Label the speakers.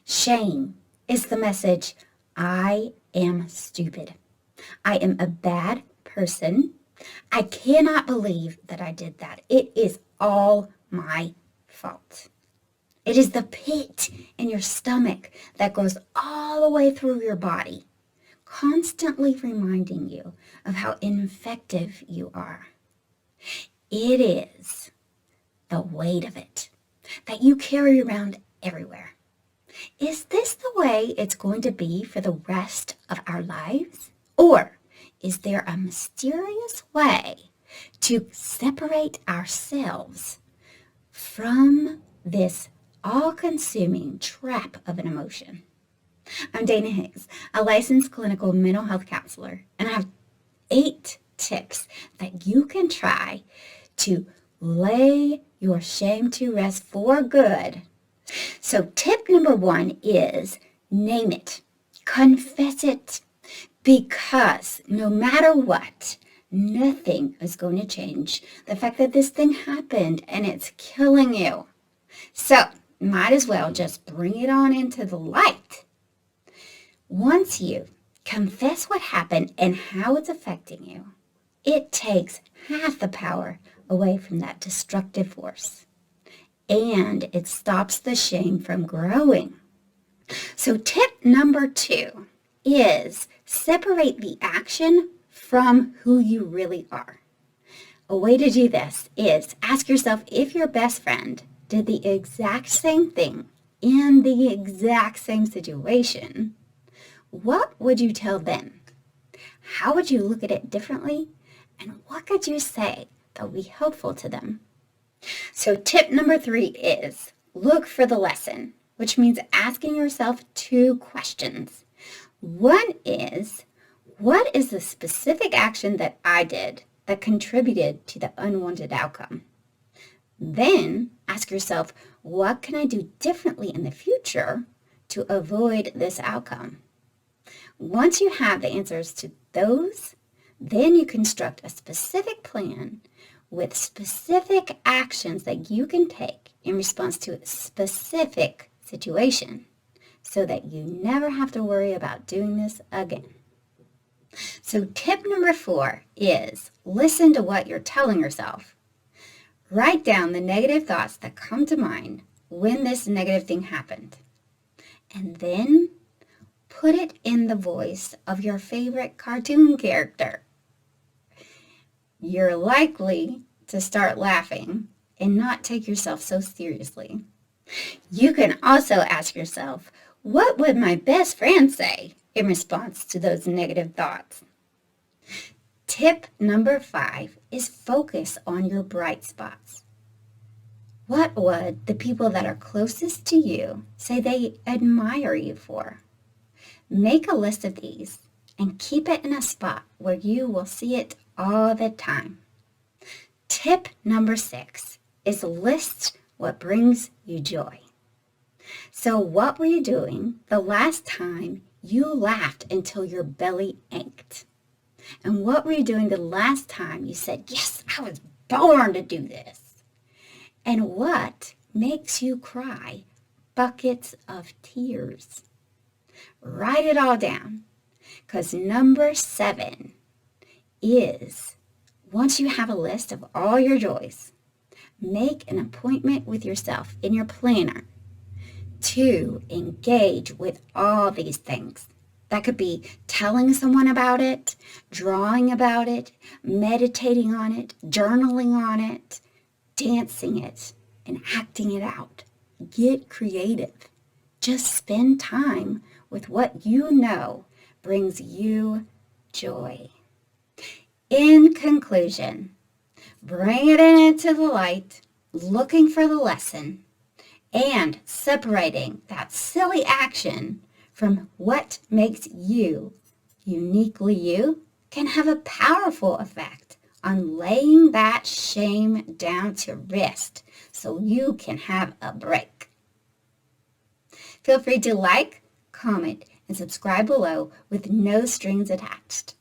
Speaker 1: Shame is the message, I am stupid. I am a bad person. I cannot believe that I did that. It is all my fault. It is the pit in your stomach that goes all the way through your body, constantly reminding you of how ineffective you are. It is the weight of it that you carry around everywhere. Is this the way it's going to be for the rest of our lives? Or is there a mysterious way to separate ourselves from this all-consuming trap of an emotion? I'm Dana Higgs, a licensed clinical mental health counselor, and I have 8 tips that you can try to lay your shame to rest for good. So tip number 1 is name it, confess it, because no matter what, nothing is going to change the fact that this thing happened and it's killing you. So might as well just bring it on into the light. Once you confess what happened and how it's affecting you, it takes half the power away from that destructive force. And it stops the shame from growing. So tip number 2 is separate the action from who you really are. A way to do this is ask yourself if your best friend did the exact same thing in the exact same situation, what would you tell them? How would you look at it differently? And what could you say that would be helpful to them? So tip number 3 is look for the lesson, which means asking yourself 2 questions. One is, what is the specific action that I did that contributed to the unwanted outcome? Then ask yourself, what can I do differently in the future to avoid this outcome? Once you have the answers to those, then you construct a specific plan with specific actions that you can take in response to a specific situation so that you never have to worry about doing this again. So tip number 4 is listen to what you're telling yourself. Write down the negative thoughts that come to mind when this negative thing happened. And then put it in the voice of your favorite cartoon character. You're likely to start laughing and not take yourself so seriously. You can also ask yourself, what would my best friend say in response to those negative thoughts? Tip number 5 is focus on your bright spots. What would the people that are closest to you say they admire you for? Make a list of these and keep it in a spot where you will see it all the time. Tip number 6 is list what brings you joy. So what were you doing the last time you laughed until your belly ached? And what were you doing the last time you said, yes, I was born to do this? And what makes you cry buckets of tears? Write it all down, because number 7 is, once you have a list of all your joys, make an appointment with yourself in your planner to engage with all these things. That could be telling someone about it, drawing about it, meditating on it, journaling on it, dancing it, and acting it out. Get creative. Just spend time with what you know brings you joy. In conclusion, bring it into the light, looking for the lesson, and separating that silly action from what makes you uniquely you can have a powerful effect on laying that shame down to rest so you can have a break. Feel free to like, comment, and subscribe below with no strings attached.